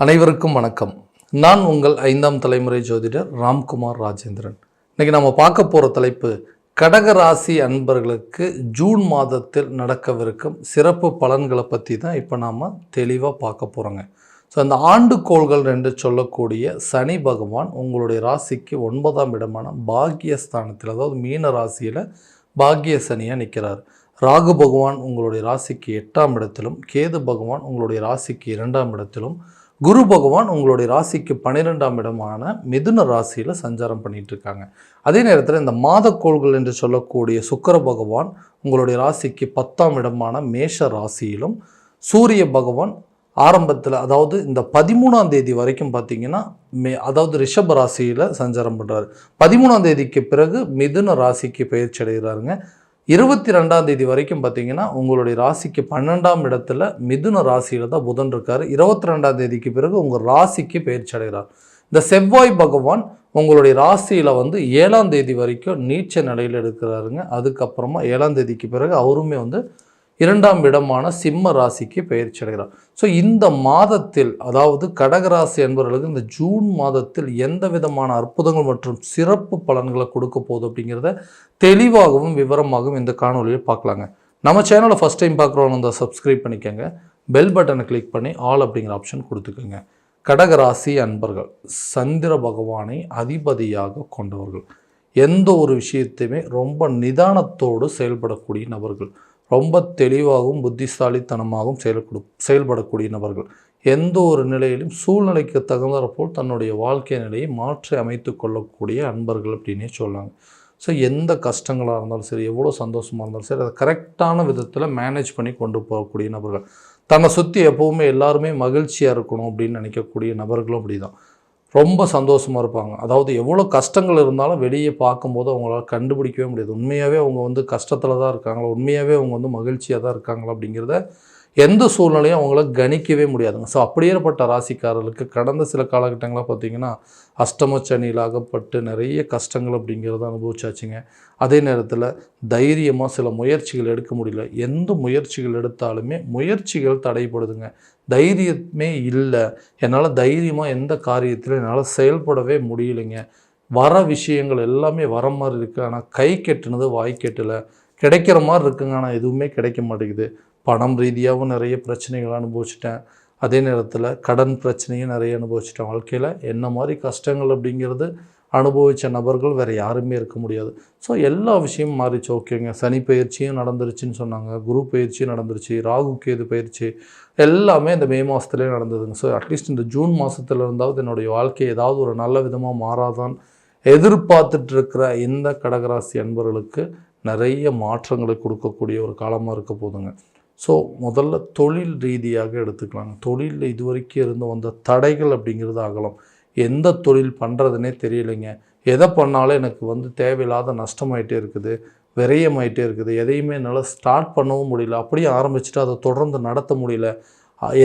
அனைவருக்கும் வணக்கம். நான் உங்கள் 5ஆம் தலைமுறை ஜோதிடர் ராம்குமார் ராஜேந்திரன். இன்னைக்கு நம்ம பார்க்க போகிற தலைப்பு கடகராசி அன்பர்களுக்கு ஜூன் மாதத்தில் நடக்கவிருக்கும் சிறப்பு பலன்களை பற்றி தான் இப்போ நாம் தெளிவாக பார்க்க போகிறோங்க. ஸோ அந்த ஆண்டுகோள்கள் என்று சொல்லக்கூடிய சனி பகவான் உங்களுடைய ராசிக்கு 9ஆம் இடமான பாக்கியஸ்தானத்தில், அதாவது மீன ராசியில் பாக்கிய சனியாக நிற்கிறார். ராகு பகவான் உங்களுடைய ராசிக்கு 8ஆம் இடத்திலும், கேது பகவான் உங்களுடைய ராசிக்கு 2ஆம் இடத்திலும், குரு பகவான் உங்களுடைய ராசிக்கு 12ஆம் இடமான மிதுன ராசியில் சஞ்சாரம் பண்ணிட்டு இருக்காங்க. அதே நேரத்தில் இந்த மாதக்கோள்கள் என்று சொல்லக்கூடிய சுக்கிர பகவான் உங்களுடைய ராசிக்கு 10ஆம் இடமான மேஷ ராசியிலும், சூரிய பகவான் ஆரம்பத்தில், அதாவது இந்த 13ஆம் தேதி வரைக்கும் பார்த்தீங்கன்னா அதாவது ரிஷப ராசியில் சஞ்சாரம் பண்ணுறாரு. 13ஆம் தேதிக்கு பிறகு மிதுன ராசிக்கு பயிற்சி அடைகிறாருங்க. 22ஆம் தேதி வரைக்கும் பார்த்தீங்கன்னா உங்களுடைய ராசிக்கு 12ஆம் இடத்துல மிதுன ராசியில் தான் புதன் இருக்கார். 22ஆம் தேதிக்கு பிறகு உங்கள் ராசிக்கு பயிற்சி அடைகிறார். இந்த செவ்வாய் பகவான் உங்களுடைய ராசியில் 7ஆம் தேதி வரைக்கும் நீச்ச நிலையில் இருக்கிறாருங்க. அதுக்கப்புறமா 7ஆம் தேதிக்கு பிறகு அவருமே 2ஆம் இடமான சிம்ம ராசிக்கு பயிற்சி அடைகிறார். ஸோ இந்த மாதத்தில், அதாவது கடகராசி என்பவர்களுக்கு இந்த ஜூன் மாதத்தில் எந்த விதமான அற்புதங்கள் மற்றும் சிறப்பு பலன்களை கொடுக்க போகுது அப்படிங்கிறத தெளிவாகவும் விவரமாகவும் இந்த காணொலியில் பார்க்கலாங்க. நம்ம சேனலை ஃபஸ்ட் டைம் பார்க்குறவங்க வந்து சப்ஸ்கிரைப் பண்ணிக்கோங்க. பெல் பட்டனை கிளிக் பண்ணி ஆல் அப்படிங்கிற ஆப்ஷன் கொடுத்துக்கோங்க. கடகராசி அன்பர்கள் சந்திர பகவானை அதிபதியாக கொண்டவர்கள். எந்த ஒரு விஷயத்தையுமே ரொம்ப நிதானத்தோடு செயல்படக்கூடிய நபர்கள், ரொம்ப தெளிவாகவும் புத்திசாலித்தனமாகவும் செயல்படக்கூடிய நபர்கள், எந்த ஒரு நிலையிலும் சூழ்நிலைக்கு தகுந்தாற்போல் தன்னுடைய வாழ்க்கை நிலையை மாற்றி அமைத்து கொள்ளக்கூடிய அன்பர்கள் அப்படின்னே சொல்லாங்க. ஸோ எந்த கஷ்டங்களாக இருந்தாலும் சரி, எவ்வளோ சந்தோஷமாக இருந்தாலும் சரி, அதை கரெக்டான விதத்தில் மேனேஜ் பண்ணி கொண்டு போகக்கூடிய நபர்கள். தன்னை சுற்றி எப்போவுமே எல்லாருமே மகிழ்ச்சியாக இருக்கணும் அப்படின்னு நினைக்கக்கூடிய நபர்களும் அப்படி தான் ரொம்ப சந்தோஷமாக இருப்பாங்க. அதாவது எவ்வளோ கஷ்டங்கள் இருந்தாலும் வெளியே பார்க்கும்போது அவங்களால கண்டுபிடிக்கவே முடியாது உண்மையாகவே அவங்க கஷ்டத்தில் தான் இருக்காங்களா, உண்மையாகவே அவங்க மகிழ்ச்சியாக தான் இருக்காங்களா அப்படிங்கிறத எந்த சூழ்நிலையும் அவங்கள கணிக்கவே முடியாதுங்க. ஸோ அப்படியேப்பட்ட ராசிக்காரர்களுக்கு கடந்த சில காலகட்டங்களாக பார்த்திங்கன்னா அஷ்டமச்சனியில் அகப்பட்டு நிறைய கஷ்டங்கள் அப்படிங்கிறத அனுபவிச்சாச்சுங்க. அதே நேரத்தில் தைரியமாக சில முயற்சிகள் எடுக்க முடியல. எந்த முயற்சிகள் எடுத்தாலுமே முயற்சிகள் தடைப்படுதுங்க. தைரியமே இல்லை, என்னால் தைரியமாக எந்த காரியத்திலும் என்னால் செயல்படவே முடியலைங்க. வர விஷயங்கள் எல்லாமே வர மாதிரி இருக்குது, ஆனால் கை கெட்டுனது வாய் கெட்டலை. கிடைக்கிற மாதிரி இருக்குங்க, ஆனால் எதுவுமே கிடைக்க மாட்டேங்குது. பணம் ரீதியாகவும் நிறைய பிரச்சனைகள் அனுபவிச்சிட்டேன். அதே நேரத்தில் கடன் பிரச்சனையும் நிறைய அனுபவிச்சிட்டேன். வாழ்க்கையில் என்ன மாதிரி கஷ்டங்கள் அப்படிங்கிறது அனுபவித்த நபர்கள் வேறு யாருமே இருக்க முடியாது. ஸோ எல்லா விஷயமும் மாறிச்சு. ஓகேங்க, சனி பயிற்சியும் நடந்துருச்சுன்னு சொன்னாங்க, குரு பயிற்சியும் நடந்துருச்சு, ராகு கேது பயிற்சி எல்லாமே இந்த மே மாதத்துலேயே நடந்ததுங்க. ஸோ அட்லீஸ்ட் இந்த ஜூன் மாதத்தில் இருந்தாவது என்னுடைய வாழ்க்கை ஏதாவது ஒரு நல்ல விதமாக மாறாதான் எதிர்பார்த்துட்டு இருக்கிற இந்த கடகராசி அன்பர்களுக்கு நிறைய மாற்றங்களை கொடுக்கக்கூடிய ஒரு காலமாக இருக்க போதுங்க. ஸோ முதல்ல தொழில் ரீதியாக எடுத்துக்கலாங்க. தொழிலில் இதுவரைக்கும் இருந்து வந்த தடைகள் அப்படிங்கிறது அகலம். எந்த தொழில் பண்ணுறதுனே தெரியலைங்க. எதை பண்ணாலும் எனக்கு தேவையில்லாத நஷ்டமாயிட்டே இருக்குது, விரயமாயிட்டே இருக்குது. எதையுமே என்னால் ஸ்டார்ட் பண்ணவும் முடியல. அப்படியே ஆரம்பிச்சுட்டு அதை தொடர்ந்து நடத்த முடியல.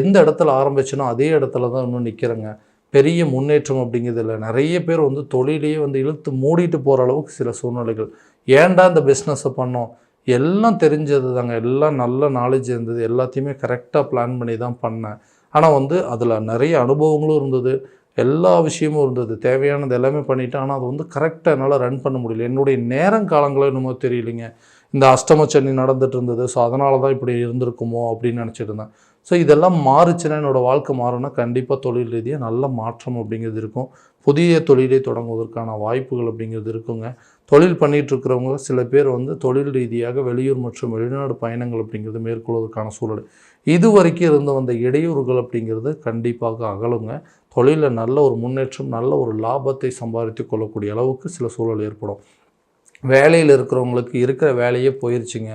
எந்த இடத்துல ஆரம்பிச்சனோ அதே இடத்துல தான் இன்னும் நிற்கிறேங்க. பெரிய முன்னேற்றம் அப்படிங்கிறது இல்லை. நிறைய பேர் தொழிலையே இழுத்து மூடிட்டு போகிற அளவுக்கு சில சூழ்நிலைகள். ஏன்டா இந்த பிஸ்னஸை பண்ணோம், எல்லாம் தெரிஞ்சது தாங்க, எல்லாம் நல்ல நாலேஜ் இருந்தது, எல்லாத்தையுமே கரெக்டாக பிளான் பண்ணி தான் பண்ணேன். ஆனால் அதில் நிறைய அனுபவங்களும் இருந்தது, எல்லா விஷயமும் இருந்தது, தேவையானது எல்லாமே பண்ணிவிட்டேன். ஆனால் அது கரெக்டாக என்னால் ரன் பண்ண முடியல. என்னுடைய நேரங்காலங்களும் என்னமோ தெரியலைங்க. இந்த அஷ்டமச்சனி நடந்துட்டு இருந்தது, ஸோ அதனால தான் இப்படி இருந்திருக்குமோ அப்படின்னு நினச்சிட்டு இருந்தேன். ஸோ இதெல்லாம் மாறுச்சுன்னா, என்னோடய வாழ்க்கை மாறும்னா கண்டிப்பாக தொழில் ரீதியாக நல்ல மாற்றம் அப்படிங்கிறது இருக்கும். புதிய தொழிலை தொடங்குவதற்கான வாய்ப்புகள் அப்படிங்கிறது இருக்குங்க. தொழில் பண்ணிகிட்ருக்கிறவங்க சில பேர் தொழில் ரீதியாக வெளியூர் மற்றும் வெளிநாடு பயணங்கள் அப்படிங்கிறது மேற்கொள்வதற்கான சூழல். இது வரைக்கும் வந்த இடையூறுகள் அப்படிங்கிறது கண்டிப்பாக அகலுங்க. தொழிலில் நல்ல ஒரு முன்னேற்றம், நல்ல ஒரு லாபத்தை சம்பாதித்து கொள்ளக்கூடிய அளவுக்கு சில சூழல் ஏற்படும். வேலையில் இருக்கிறவங்களுக்கு இருக்கிற வேலையே போயிடுச்சுங்க.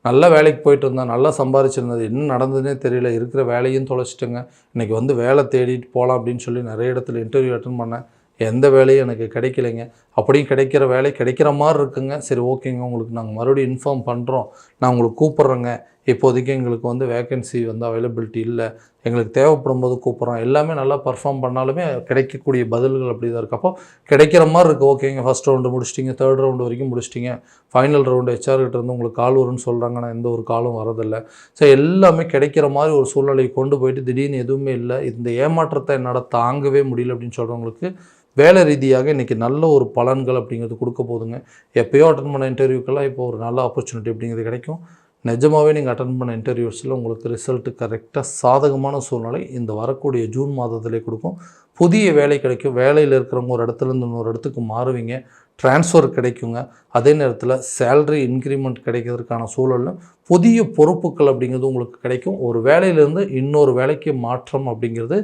நல்ல வேலைக்கு போயிட்டு இருந்தால் நல்லா சம்பாதிச்சிருந்தது, என்ன நடந்ததுன்னே தெரியல, இருக்கிற வேலையும் தொலைச்சிட்டுங்க. இன்றைக்கி வேலை தேடிட்டு போகலாம் அப்படின்னு சொல்லி நிறைய இடத்துல இன்டர்வியூ அட்டன் பண்ணேன். எந்த வேலையும் எனக்கு கிடைக்கலைங்க. அப்படியும் கிடைக்கிற வேலை கிடைக்கிற மாதிரி இருக்குங்க. சரி ஓகேங்க, உங்களுக்கு நாங்கள் மறுபடியும் இன்ஃபார்ம் பண்ணுறோம், நான் உங்களுக்கு கூப்பிட்றேங்க, இப்போதைக்கு எங்களுக்கு வந்து வேக்கன்சி வந்து அவைலபிலிட்டி இல்லை, எங்களுக்கு தேவைப்படும் போது கூப்பிட்றோம், எல்லாமே நல்லா பர்ஃபார்ம் பண்ணாலுமே கிடைக்கக்கூடிய பதில்கள் அப்படி தான் இருக்குது. அப்போ கிடைக்கிற மாதிரி இருக்குது. ஓகேங்க, ஃபஸ்ட் ரவுண்டு முடிச்சிட்டிங்க, 3rd ரவுண்டு வரைக்கும் முடிச்சிட்டிங்க, ஃபைனல் ரவுண்டு ஹெச்ஆர்கிட்ட இருந்து உங்களுக்கு கால் வரும்னு சொல்கிறாங்க. ஆனால் எந்த ஒரு காலும் வரதில்லை. ஸோ எல்லாமே கிடைக்கிற மாதிரி ஒரு சூழ்நிலையை கொண்டு போயிட்டு திடீர்னு எதுவுமே இல்லை, இந்த ஏமாற்றத்தை என்னால் தாங்கவே முடியல அப்படின்னு சொல்கிறவங்களுக்கு வேலை ரீதியாக இன்றைக்கி நல்ல ஒரு பலன்கள் அப்படிங்கிறது கொடுக்க போதுங்க. எப்போயோ அட்டன் பண்ண இன்டர்வியூக்கெல்லாம் இப்போ ஒரு நல்ல ஆப்பர்ச்சுனிட்டி அப்படிங்கிறது கிடைக்கும். நிஜமாகவே நீங்கள் அட்டன் பண்ண இன்டர்வியூஸில் உங்களுக்கு ரிசல்ட்டு கரெக்டாக சாதகமான சூழ்நிலை இந்த வரக்கூடிய ஜூன் மாதத்திலே கொடுக்கும். புதிய வேலை கிடைக்கும். வேலையில் இருக்கிறவங்க ஒரு இடத்துலேருந்து இன்னொரு இடத்துக்கு மாறுவீங்க, ட்ரான்ஸ்ஃபர் கிடைக்குங்க. அதே நேரத்தில் சேலரி இன்க்ரிமெண்ட் கிடைக்கிறதுக்கான சூழலில் புதிய பொறுப்புகள் அப்படிங்கிறது உங்களுக்கு கிடைக்கும். ஒரு வேலையிலேருந்து இன்னொரு வேலைக்கு மாற்றம் அப்படிங்கிறது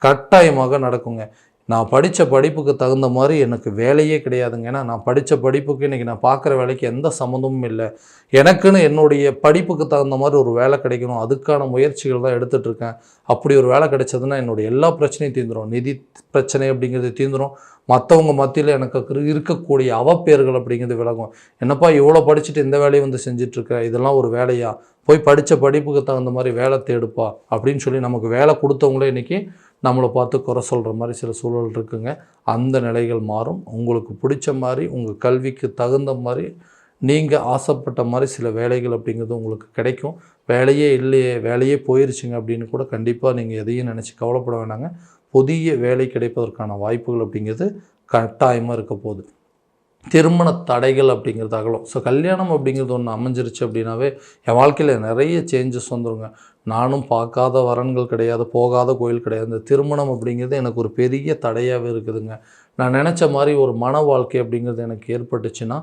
கட்டாயமாக நடக்குங்க. நான் படித்த படிப்புக்கு தகுந்த மாதிரி எனக்கு வேலையே கிடையாதுங்க. ஏன்னா நான் படித்த படிப்புக்கு இன்றைக்கி நான் பார்க்குற வேலைக்கு எந்த சம்மந்தமும் இல்லை. எனக்குன்னு என்னுடைய படிப்புக்கு தகுந்த மாதிரி ஒரு வேலை கிடைக்கணும், அதுக்கான முயற்சிகள் தான் எடுத்துகிட்ருக்கேன். அப்படி ஒரு வேலை கிடைச்சதுன்னா என்னுடைய எல்லா பிரச்சனையும் தீர்ந்துடும். நிதி பிரச்சனை அப்படிங்கிறது தீர்ந்துடும். மற்றவங்க மத்தியில் எனக்கு இருக்கக்கூடிய அவப்பேர்கள் அப்படிங்கிறது விலகும். என்னப்பா இவ்வளோ படிச்சுட்டு இந்த வேலையை வந்து செஞ்சிட்ருக்க, இதெல்லாம் ஒரு வேலையா, போய் படித்த படிப்புக்கு தகுந்த மாதிரி வேலை தேடுப்பா அப்படின்னு சொல்லி நமக்கு வேலை கொடுத்தவங்களே இன்றைக்கி நம்மளை பார்த்து குறை சொல்கிற மாதிரி சில சூழல் இருக்குங்க. அந்த நிலைகள் மாறும். உங்களுக்கு பிடிச்ச மாதிரி உங்கள் கல்விக்கு தகுந்த மாதிரி நீங்கள் ஆசைப்பட்ட மாதிரி சில வேலைகள் அப்படிங்கிறது உங்களுக்கு கிடைக்கும். வேலையே இல்லையே, வேலையே போயிருச்சுங்க அப்படின்னு கூட கண்டிப்பாக நீங்கள் எதையும் நினச்சி கவலைப்பட வேண்டாங்க. புதிய வேலை கிடைப்பதற்கான வாய்ப்புகள் அப்படிங்கிறது கட்டாயமாக இருக்க போகுது. திருமண தடைகள் அப்படிங்கிறது அகலும். ஸோ கல்யாணம் அப்படிங்கிறது ஒன்று அமைஞ்சிருச்சு அப்படின்னாவே என் வாழ்க்கையில் நிறைய சேஞ்சஸ் வந்துடுங்க. நானும் பார்க்காத வரன்கள் கிடையாது, போகாத கோயில் கிடையாது. இந்த திருமணம் அப்படிங்கிறது எனக்கு ஒரு பெரிய தடையாகவே இருக்குதுங்க. நான் நினச்ச மாதிரி ஒரு மன வாழ்க்கை அப்படிங்கிறது எனக்கு ஏற்பட்டுச்சுன்னா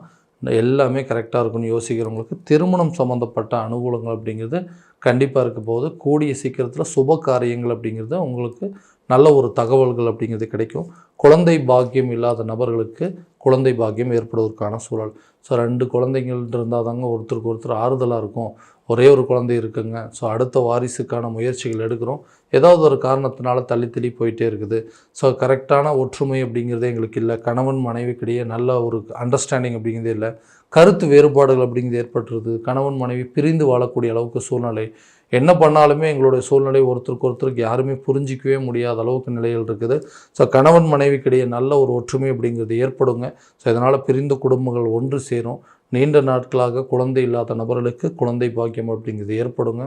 எல்லாமே கரெக்டாக இருக்குன்னு யோசிக்கிறவங்களுக்கு திருமணம் சம்மந்தப்பட்ட அனுகூலங்கள் அப்படிங்கிறது கண்டிப்பாக இருக்க போகுது. கூடிய சீக்கிரத்தில் சுப காரியங்கள் அப்படிங்கிறது உங்களுக்கு நல்ல ஒரு தகவல்கள் அப்படிங்கிறது கிடைக்கும். குழந்தை பாக்கியம் இல்லாத நபர்களுக்கு குழந்தை பாக்கியம் ஏற்படுவதற்கான சூழல். ஸோ 2 குழந்தைகள் இருந்தால் தாங்க ஒருத்தருக்கு ஒருத்தர் ஆறுதலாக இருக்கும். ஒரே ஒரு குழந்தை இருக்குங்க, ஸோ அடுத்த வாரிசுக்கான முயற்சிகள் எடுக்கிறோம், ஏதாவது ஒரு காரணத்தினால தள்ளி போயிட்டே இருக்குது. ஸோ கரெக்டான ஒற்றுமை அப்படிங்கிறதே எங்களுக்கு இல்லை. கணவன் மனைவிக்கிடையே நல்ல ஒரு அண்டர்ஸ்டாண்டிங் அப்படிங்கிறதே இல்லை. கருத்து வேறுபாடுகள் அப்படிங்கிறது ஏற்பட்டுருது. கணவன் மனைவி பிரிந்து வாழக்கூடிய அளவுக்கு சூழ்நிலை. என்ன பண்ணாலுமே எங்களுடைய சூழ்நிலை ஒருத்தருக்கு யாருமே புரிஞ்சிக்கவே முடியாத அளவுக்கு நிலைகள் இருக்குது. ஸோ கணவன் மனைவிக்கிடையே நல்ல ஒரு ஒற்றுமை அப்படிங்கிறது ஏற்படுங்க. ஸோ இதனால் பிரிந்த குடும்பங்கள் ஒன்று சேரும். நீண்ட நாட்களாக குழந்தை இல்லாத நபர்களுக்கு குழந்தை பாக்கியம் அப்படிங்கிறது ஏற்படுங்க.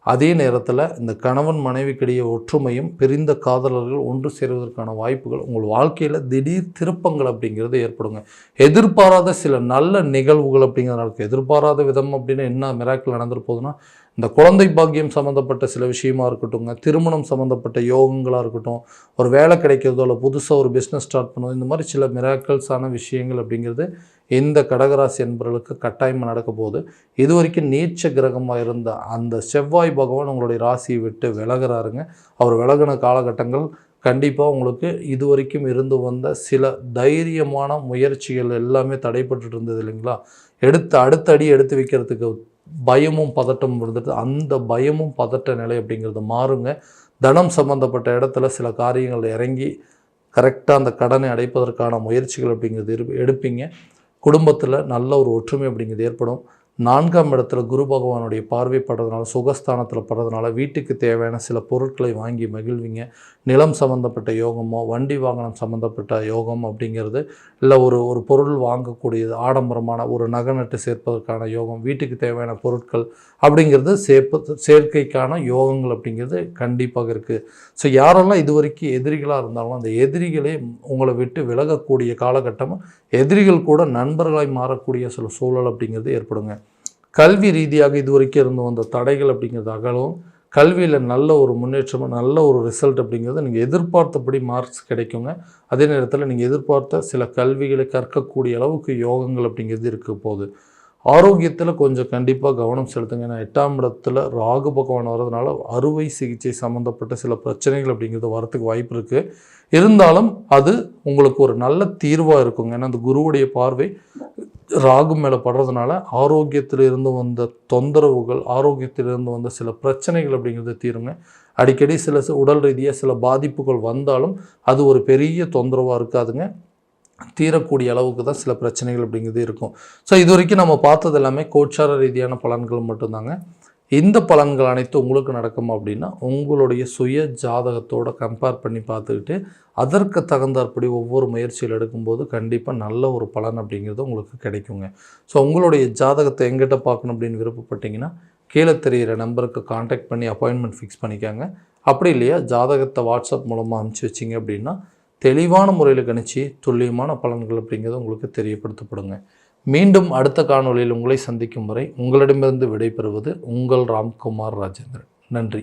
அதே நேரத்தில் இந்த கணவன் மனைவிக்கிடையே ஒற்றுமையும் பிரிந்த காதலர்கள் ஒன்று சேருவதற்கான வாய்ப்புகள் உங்கள் வாழ்க்கையில் திடீர் திருப்பங்கள் அப்படிங்கிறது ஏற்படுங்க. எதிர்பாராத சில நல்ல நிகழ்வுகள் அப்படிங்கிறது நடக்கும். எதிர்பாராத விதம் அப்படின்னு என்ன மிராக்கிள் நடந்துட்டு போகுதுன்னா, இந்த குழந்தை பாக்கியம் சம்மந்தப்பட்ட சில விஷயமா இருக்கட்டும்ங்க, திருமணம் சம்மந்தப்பட்ட யோகங்களாக இருக்கட்டும், ஒரு வேலை கிடைக்கிறதோ இல்லை புதுசாக ஒரு பிஸ்னஸ் ஸ்டார்ட் பண்ணுவோம், இந்த மாதிரி சில மிராக்கிள்ஸான விஷயங்கள் அப்படிங்கிறது இந்த கடகராசி என்பவர்களுக்கு கட்டாயமாக நடக்க போகுது. இது வரைக்கும் நீச்ச கிரகமாக இருந்த அந்த செவ்வாய் பகவான் உங்களுடைய ராசியை விட்டு விலகிறாருங்க. அவர் விலகின காலகட்டங்கள் கண்டிப்பாக உங்களுக்கு இது வரைக்கும் இருந்து வந்த சில தைரியமான முயற்சிகள் எல்லாமே தடைப்பட்டு இருந்தது இல்லைங்களா, அடுத்த அடி எடுத்து வைக்கிறதுக்கு பயமும் பதட்டமும் இருந்துட்டு அந்த பயமும் பதட்ட நிலை அப்படிங்கிறது மாறுங்க. தனம் சம்மந்தப்பட்ட இடத்துல சில காரியங்கள் இறங்கி கரெக்டாக அந்த கடனை அடைப்பதற்கான முயற்சிகள் அப்படிங்கிறது எடுப்பீங்க. குடும்பத்தில் நல்ல ஒரு ஒற்றுமை அப்படிங்கிறது ஏற்படும். 4ஆம் இடத்துல குரு பகவானுடைய பார்வை படுறதுனால, சுகஸ்தானத்தில் படுறதுனால வீட்டுக்கு தேவையான சில பொருட்களை வாங்கி மகிழ்வீங்க. நிலம் சம்மந்தப்பட்ட யோகமோ வண்டி வாகனம் சம்மந்தப்பட்ட யோகம் அப்படிங்கிறது இல்லை, ஒரு பொருள் வாங்கக்கூடியது, ஆடம்பரமான ஒரு நகை நட்டு சேர்ப்பதற்கான யோகம், வீட்டுக்கு தேவையான பொருட்கள் அப்படிங்கிறது சேர்க்கைக்கான யோகங்கள் அப்படிங்கிறது கண்டிப்பாக இருக்குது. ஸோ யாரெல்லாம் இது வரைக்கும் எதிரிகளாக இருந்தாலும் அந்த எதிரிகளே உங்களை விட்டு விலகக்கூடிய காலகட்டமும் எதிரிகள் கூட நண்பர்களாய் மாறக்கூடிய சில சூழல் அப்படிங்கிறது ஏற்படுங்க. கல்வி ரீதியாக இது வரைக்கும் இருந்து வந்த தடைகள் அப்படிங்கிறது அகலும். கல்வியில் நல்ல ஒரு முன்னேற்றமாக நல்ல ஒரு ரிசல்ட் அப்படிங்கிறது நீங்கள் எதிர்பார்த்தபடி மார்க்ஸ் கிடைக்குங்க. அதே நேரத்தில் நீங்கள் எதிர்பார்த்த சில கல்விகளை கற்கக்கூடிய அளவுக்கு யோகங்கள் அப்படிங்கிறது இருக்க போகுது. ஆரோக்கியத்தில் கொஞ்சம் கண்டிப்பாக கவனம் செலுத்துங்க. ஏன்னா 8ஆம் இடத்துல ராகு பகவான் வர்றதுனால அறுவை சிகிச்சை சம்மந்தப்பட்ட சில பிரச்சனைகள் அப்படிங்கிறது வரத்துக்கு வாய்ப்பு இருக்குது. இருந்தாலும் அது உங்களுக்கு ஒரு நல்ல தீர்வாக இருக்குங்க. ஏன்னா அந்த குருவுடைய பார்வை ராகு மேலே படுறதுனால ஆரோக்கியத்தில் இருந்து வந்த தொந்தரவுகள், ஆரோக்கியத்திலிருந்து வந்த சில பிரச்சனைகள் அப்படிங்கிறது தீருங்க. அடிக்கடி சில உடல் ரீதியாக சில பாதிப்புகள் வந்தாலும் அது ஒரு பெரிய தொந்தரவாக இருக்காதுங்க. தீரக்கூடிய அளவுக்கு தான் சில பிரச்சனைகள் அப்படிங்கிறது இருக்கும். ஸோ இது வரைக்கும் நம்ம பார்த்தது எல்லாமே கோச்சார ரீதியான பலன்கள் மட்டும்தாங்க. இந்த பலன்கள் அனைத்து உங்களுக்கு நடக்கும் அப்படின்னா உங்களுடைய சுய ஜாதகத்தோடு கம்பேர் பண்ணி பார்த்துக்கிட்டு அதற்கு தகுந்தாற்படி ஒவ்வொரு முயற்சிகள் எடுக்கும்போது கண்டிப்பாக நல்ல ஒரு பலன் அப்படிங்கிறது உங்களுக்கு கிடைக்குங்க. ஸோ உங்களுடைய ஜாதகத்தை எங்கிட்ட பார்க்கணும் அப்படின்னு விருப்பப்பட்டீங்கன்னா கீழே தெரிகிற நம்பருக்கு காண்டாக்ட் பண்ணி அப்பாயின்மெண்ட் ஃபிக்ஸ் பண்ணிக்காங்க. அப்படி இல்லையா ஜாதகத்தை வாட்ஸ்அப் மூலமாக அனுப்பிச்சி வச்சிங்க அப்படின்னா தெளிவான முறையில் கணிச்சு துல்லியமான பலன்கள் அப்படிங்கிறது உங்களுக்கு தெரியப்படுத்தப்படுங்க. மீண்டும் அடுத்த காணொளியில் உங்களை சந்திக்கும் வரை உங்களிடமிருந்து விடைபெறுவது உங்கள் ராம்குமார் ராஜேந்திரன். நன்றி.